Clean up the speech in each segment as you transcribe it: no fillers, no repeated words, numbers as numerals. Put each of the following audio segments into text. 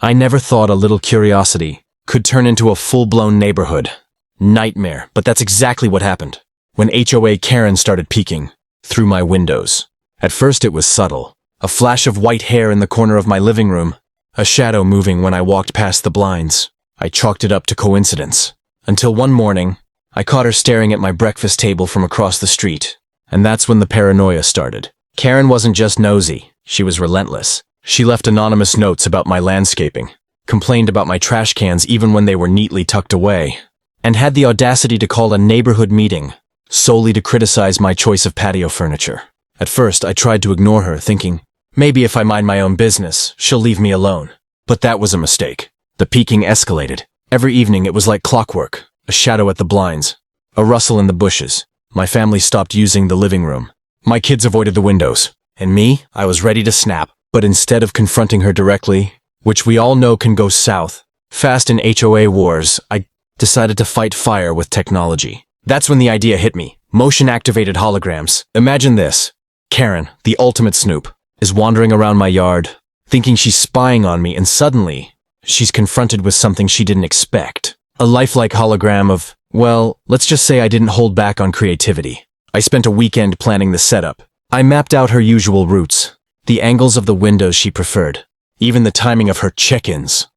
I never thought a little curiosity could turn into a full-blown neighborhood nightmare, but that's exactly what happened when HOA Karen started peeking through my windows. At first it was subtle, a flash of white hair in the corner of my living room, a shadow moving when I walked past the blinds. I chalked it up to coincidence, until one morning, I caught her staring at my breakfast table from across the street, and that's when the paranoia started. Karen wasn't just nosy, she was relentless. She left anonymous notes about my landscaping, complained about my trash cans even when they were neatly tucked away, and had the audacity to call a neighborhood meeting solely to criticize my choice of patio furniture. At first, I tried to ignore her, thinking, maybe if I mind my own business, she'll leave me alone. But that was a mistake. The peeking escalated. Every evening it was like clockwork, a shadow at the blinds, a rustle in the bushes. My family stopped using the living room. My kids avoided the windows. And me, I was ready to snap. But instead of confronting her directly, which we all know can go south, fast in HOA wars, I decided to fight fire with technology. That's when the idea hit me. Motion-activated holograms. Imagine this. Karen, the ultimate snoop, is wandering around my yard, thinking she's spying on me, and suddenly, she's confronted with something she didn't expect. A lifelike hologram of, well, let's just say I didn't hold back on creativity. I spent a weekend planning the setup. I mapped out her usual routes, the angles of the windows she preferred, even the timing of her check-ins.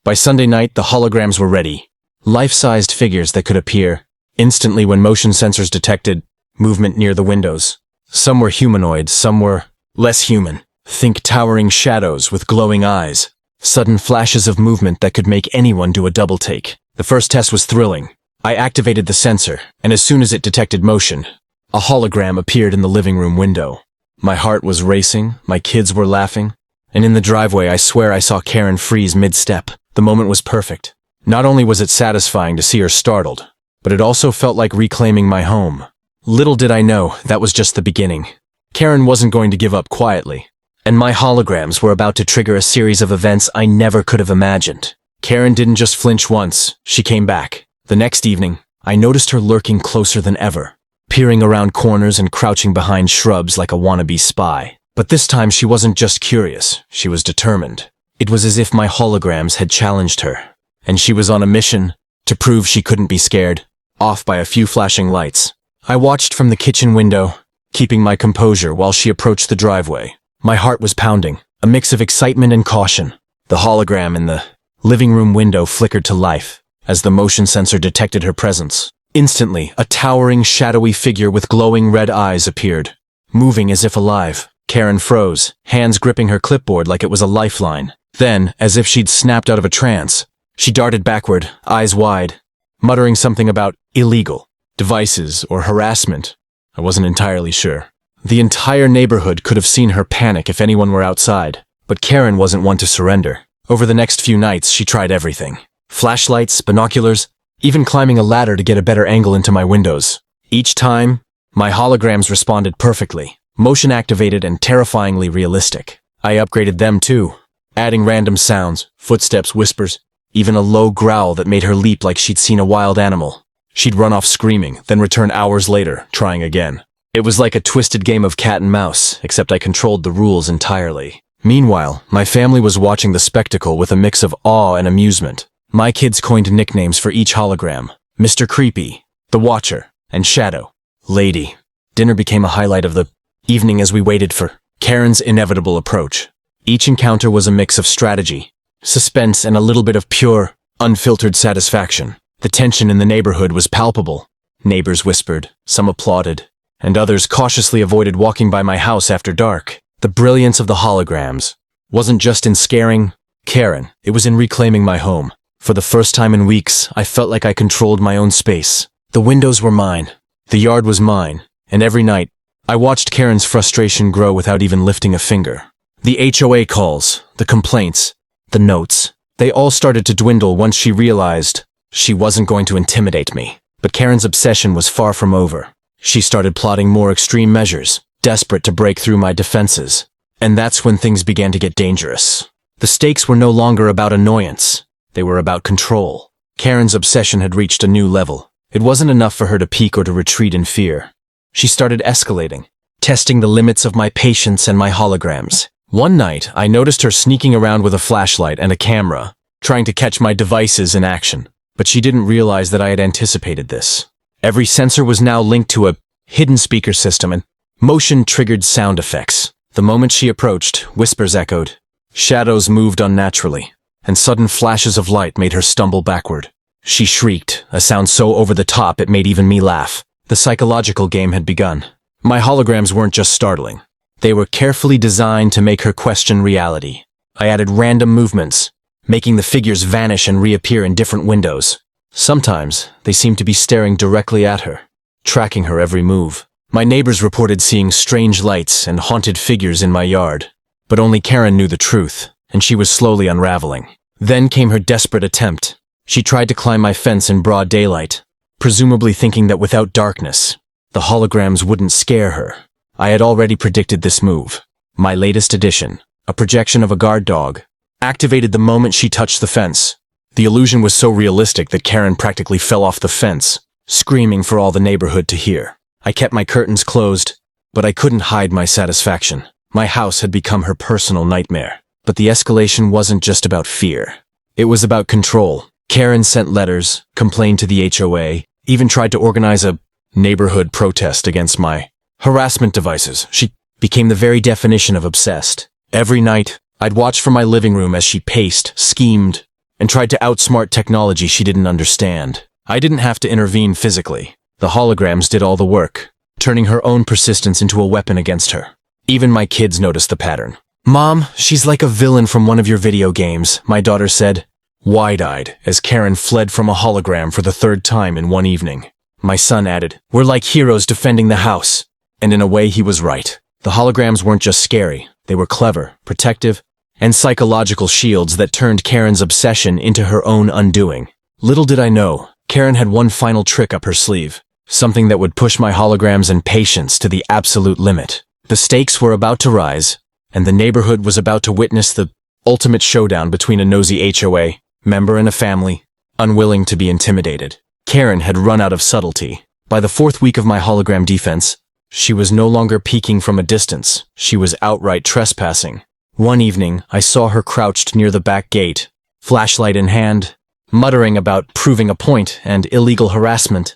By Sunday night, the holograms were ready. Life-sized figures that could appear instantly when motion sensors detected movement near the windows. Some were humanoid, some were less human. Think towering shadows with glowing eyes. Sudden flashes of movement that could make anyone do a double take. The first test was thrilling. I activated the sensor, and as soon as it detected motion, a hologram appeared in the living room window. My heart was racing, my kids were laughing, and in the driveway I swear I saw Karen freeze mid-step. The moment was perfect. Not only was it satisfying to see her startled, but it also felt like reclaiming my home. Little did I know that was just the beginning. Karen wasn't going to give up quietly, and my holograms were about to trigger a series of events I never could have imagined. Karen didn't just flinch once, she came back. The next evening, I noticed her lurking closer than ever, peering around corners and crouching behind shrubs like a wannabe spy. But this time she wasn't just curious, she was determined. It was as if my holograms had challenged her, and she was on a mission to prove she couldn't be scared. Off by a few flashing lights, I watched from the kitchen window, keeping my composure while she approached the driveway. My heart was pounding, a mix of excitement and caution. The hologram in the living room window flickered to life as the motion sensor detected her presence. Instantly, a towering, shadowy figure with glowing red eyes appeared, moving as if alive. Karen froze, hands gripping her clipboard like it was a lifeline. Then, as if she'd snapped out of a trance, she darted backward, eyes wide, muttering something about illegal devices or harassment. I wasn't entirely sure. The entire neighborhood could have seen her panic if anyone were outside, but Karen wasn't one to surrender. Over the next few nights, she tried everything. Flashlights, binoculars, even climbing a ladder to get a better angle into my windows. Each time, my holograms responded perfectly, motion-activated and terrifyingly realistic. I upgraded them too, adding random sounds, footsteps, whispers, even a low growl that made her leap like she'd seen a wild animal. She'd run off screaming, then return hours later, trying again. It was like a twisted game of cat and mouse, except I controlled the rules entirely. Meanwhile, my family was watching the spectacle with a mix of awe and amusement. My kids coined nicknames for each hologram: Mr. Creepy, The Watcher, and Shadow. Lady. Dinner became a highlight of the evening as we waited for Karen's inevitable approach. Each encounter was a mix of strategy, suspense, and a little bit of pure, unfiltered satisfaction. The tension in the neighborhood was palpable. Neighbors whispered, some applauded, and others cautiously avoided walking by my house after dark. The brilliance of the holograms wasn't just in scaring Karen, it was in reclaiming my home. For the first time in weeks, I felt like I controlled my own space. The windows were mine, the yard was mine, and every night, I watched Karen's frustration grow without even lifting a finger. The HOA calls, the complaints, the notes, they all started to dwindle once she realized she wasn't going to intimidate me. But Karen's obsession was far from over. She started plotting more extreme measures, desperate to break through my defenses. And that's when things began to get dangerous. The stakes were no longer about annoyance. They were about control. Karen's obsession had reached a new level. It wasn't enough for her to peek or to retreat in fear. She started escalating, testing the limits of my patience and my holograms. One night, I noticed her sneaking around with a flashlight and a camera, trying to catch my devices in action. But she didn't realize that I had anticipated this. Every sensor was now linked to a hidden speaker system and motion-triggered sound effects. The moment she approached, whispers echoed. Shadows moved unnaturally, and sudden flashes of light made her stumble backward. She shrieked, a sound so over the top it made even me laugh. The psychological game had begun. My holograms weren't just startling. They were carefully designed to make her question reality. I added random movements, making the figures vanish and reappear in different windows. Sometimes, they seemed to be staring directly at her, tracking her every move. My neighbors reported seeing strange lights and haunted figures in my yard. But only Karen knew the truth, and she was slowly unraveling. Then came her desperate attempt. She tried to climb my fence in broad daylight, presumably thinking that without darkness, the holograms wouldn't scare her. I had already predicted this move. My latest addition, a projection of a guard dog, activated the moment she touched the fence. The illusion was so realistic that Karen practically fell off the fence, screaming for all the neighborhood to hear. I kept my curtains closed, but I couldn't hide my satisfaction. My house had become her personal nightmare. But the escalation wasn't just about fear. It was about control. Karen sent letters, complained to the HOA, even tried to organize a neighborhood protest against my harassment devices. She became the very definition of obsessed. Every night, I'd watch from my living room as she paced, schemed, and tried to outsmart technology she didn't understand. I didn't have to intervene physically. The holograms did all the work, turning her own persistence into a weapon against her. Even my kids noticed the pattern. "Mom, she's like a villain from one of your video games," my daughter said, wide-eyed, as Karen fled from a hologram for the third time in one evening. My son added, "We're like heroes defending the house." And in a way, he was right. The holograms weren't just scary. They were clever, protective, and psychological shields that turned Karen's obsession into her own undoing. Little did I know, Karen had one final trick up her sleeve. Something that would push my holograms and patience to the absolute limit. The stakes were about to rise, and the neighborhood was about to witness the ultimate showdown between a nosy HOA member and a family, unwilling to be intimidated. Karen had run out of subtlety. By the fourth week of my hologram defense, she was no longer peeking from a distance. She was outright trespassing. One evening, I saw her crouched near the back gate, flashlight in hand, muttering about proving a point and illegal harassment.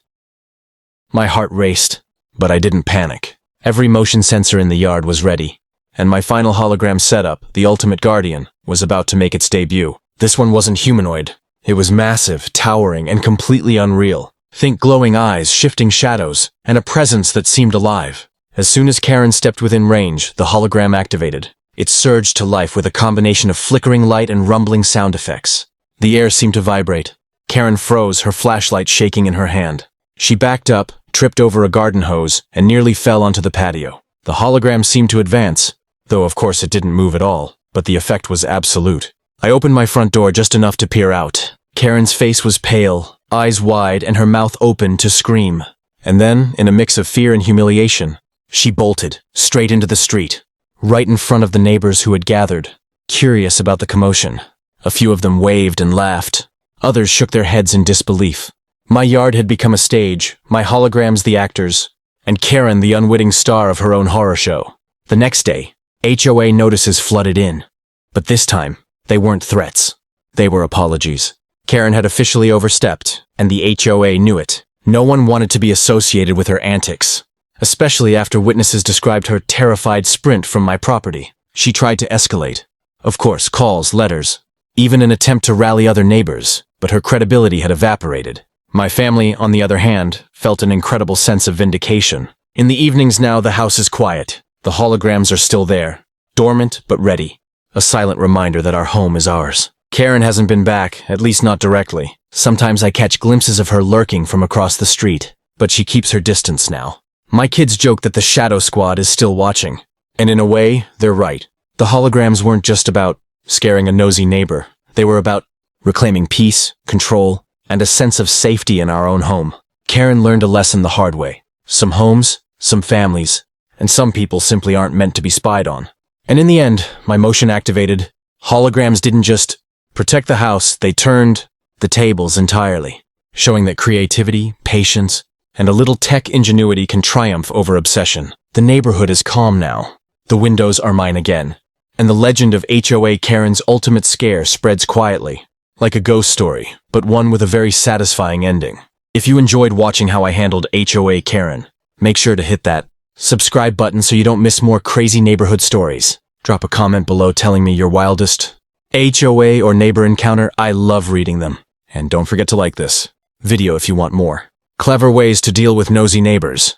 My heart raced, but I didn't panic. Every motion sensor in the yard was ready, and my final hologram setup, the Ultimate Guardian, was about to make its debut. This one wasn't humanoid. It was massive, towering, and completely unreal. Think glowing eyes, shifting shadows, and a presence that seemed alive. As soon as Karen stepped within range, the hologram activated. It surged to life with a combination of flickering light and rumbling sound effects. The air seemed to vibrate. Karen froze, her flashlight shaking in her hand. She backed up, tripped over a garden hose, and nearly fell onto the patio. The hologram seemed to advance, though of course it didn't move at all, but the effect was absolute. I opened my front door just enough to peer out. Karen's face was pale, eyes wide, and her mouth open to scream. And then, in a mix of fear and humiliation, she bolted, straight into the street, right in front of the neighbors who had gathered, curious about the commotion. A few of them waved and laughed. Others shook their heads in disbelief. My yard had become a stage, my holograms the actors, and Karen the unwitting star of her own horror show. The next day, HOA notices flooded in. But this time, they weren't threats. They were apologies. Karen had officially overstepped, and the HOA knew it. No one wanted to be associated with her antics, especially after witnesses described her terrified sprint from my property. She tried to escalate. Of course, calls, letters, even an attempt to rally other neighbors, but her credibility had evaporated. My family, on the other hand, felt an incredible sense of vindication. In the evenings now, the house is quiet. The holograms are still there, dormant but ready. A silent reminder that our home is ours. Karen hasn't been back, at least not directly. Sometimes I catch glimpses of her lurking from across the street, but she keeps her distance now. My kids joke that the Shadow Squad is still watching. And in a way, they're right. The holograms weren't just about scaring a nosy neighbor. They were about reclaiming peace, control, and a sense of safety in our own home. Karen learned a lesson the hard way. Some homes, some families, and some people simply aren't meant to be spied on. And in the end, my motion-activated holograms didn't just protect the house, they turned the tables entirely, showing that creativity, patience, and a little tech ingenuity can triumph over obsession. The neighborhood is calm now. The windows are mine again, and the legend of HOA Karen's ultimate scare spreads quietly, like a ghost story, but one with a very satisfying ending. If you enjoyed watching how I handled HOA Karen, make sure to hit that subscribe button so you don't miss more crazy neighborhood stories. Drop a comment below telling me your wildest HOA or neighbor encounter. I love reading them. And don't forget to like this video if you want more clever ways to deal with nosy neighbors.